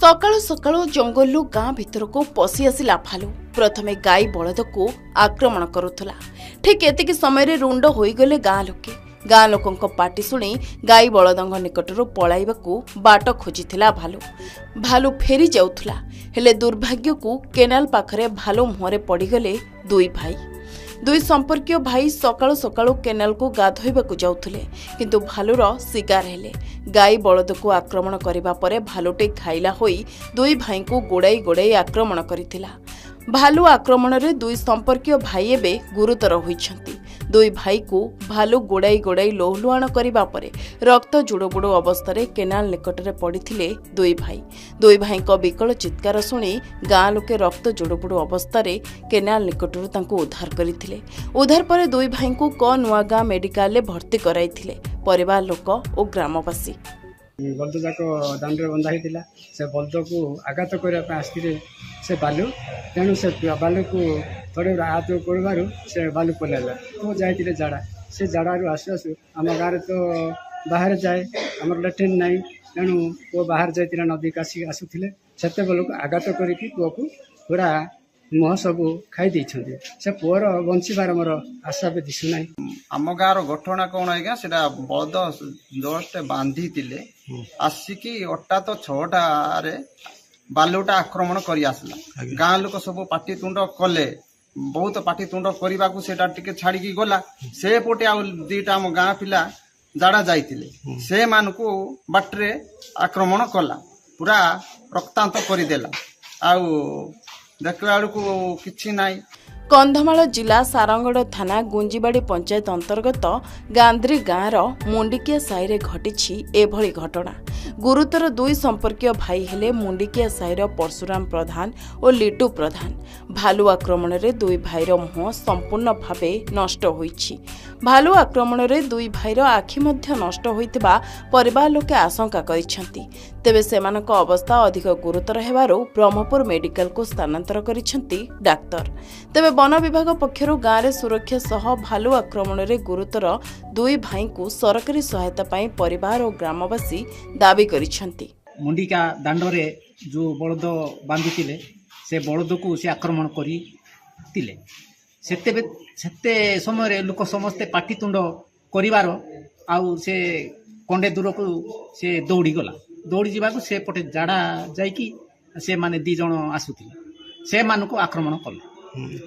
सकाळु सकाळु जंगलू गाँ भितर को पशि आसिला भालू प्रथमे गाई बलद को आक्रमण करुला। ठीक एतिक समय रुंड होईगले गाँ लोके। गाँ लोकों पाटी शुणी गाई बलदंग निकटरू पलाइबाकू बाट खोजिथिला भालू। भालू फेरी जाउथुला हेले दुर्भाग्य को केनाल पाखरे भालू मुहरे पड़गले दुई भाई। दुई संपर्कीय भाई सकाळु सकाळु केनाल को गाधोइबाकू जाउथुले किंतु भालूर शिकार हेले। गाई बलद को आक्रमण करिबा परे भालुटे घाइला होई दुई भाई को गोड़ाई गोड़ाई आक्रमण करिथिला। भालू आक्रमण रे दुई संपर्कीय भाई एबे गुरुतर होइछंती। दुई भाई को भालू गोड़ाई गोड़ाई लोहलुआण करिबा परे रक्त जुड़बुड़ अवस्था केनाल निकट में पड़िथिले दुई भाई। दुई भाई को विकल चित्कार शुणी गाँ लोके रक्त जुड़बुड़ अवस्था केनाल निकटरू तांको उद्धार करथिले। उद्धार पर दुई भाई को क नुआगाँ मेडिकल रे भर्ती कराइथिले परिवार लोक और ग्रामवासी। बल्द जाक दाण्ड बंधा होता से बल्द को आघात करने आसते से बालू तेणु से बालू को थोड़े आहत कर से बालू पलैला तो जाते झाड़ा से झाड़ू आसु आसु आम गाँव तो बाहर जाए आम लेट्रिन ना तेणु पुओ बाहर जाते नदी का आसुले से बेलू आघात करके पुओ को पूरा मुह सब खाई से पुअर बचार मोर आशा भी दिशुना। आम गाँव घटना कौन आज्ञा से बलद जस्ट बांधी आसिकी अट्टा तो 6टा बालुटा आक्रमण कर आसला। गाँ लोक सब पाटितुंड कले बहुत पाटितुंड करने को छाड़ी गला से पटे आ दीटा आम गाँ पिला जाड़ा जाइतिले से मानकु बाटरे आक्रमण कला पूरा रक्तांत करदेला आउ देखला बेलू किछि नाई। कंधमाल जिला सारंगड़ थाना गुंजीबाड़ी पंचायत अंतर्गत गांधी गाँवर मुंडिकिया साईरे घटी एभली घटना। गुरुतर दुई संपर्कीय भाई हेले मुंडिकिया साईर परशुराम प्रधान और लिटू प्रधान। भालू आक्रमण रे दुई भाईर मुह संपूर्ण भावे नष्ट होईछि। भालू आक्रमण रे दुई भाईर आखि मध्य नष्ट होइतिबा परिवार लोके आशंका करिसेंती। तेबे सेमानक अवस्था अधिक गुरुतर हेबारु ब्रह्मपुर मेडिकल को स्थानांतर करिसेंती डाक्टर। तेबे वन विभाग पक्षरु गाँव रे सुरक्षा सह भालू आक्रमण रे गुरुतर दुई भाई को सरकारी सहायता पाई परिवार और ग्रामवासी दाबी करिसेंती। मुंडिका दांडरे जो बलद बांधिथिले से बलद को से आक्रमण करिथिले सेते समय लोक समस्ते पाटितुंड करिवार आउ से कंडे दूर को से दौड़ी गला दौड़ी जावाक से पटे जाड़ा जाइकी से माने दी जण आसुथिले से मानको आक्रमण कले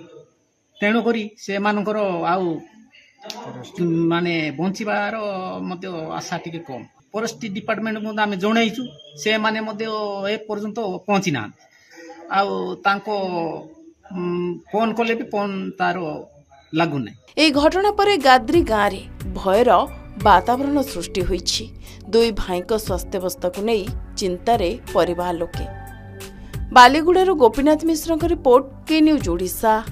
तेणु करी से मानकर आउ माने बंचिबार मध्य आशा टिके कम। फॉरेस्ट डिपार्टमेंट को आम जनईचु से माने मध्य ए पर्यंत पहुँची ना आउ तांको फोन कले भी फोन तार लागुना। ए घटना पर गाद्री गाँव में भयर वातावरण सृष्टि होईछि। दुई भाई को स्वास्थ्यावस्था को नहीं चिंतारे परिवार लोके। बालीगुड़ारू गोपीनाथ मिश्र रिपोर्ट के न्यूज ओडिशा।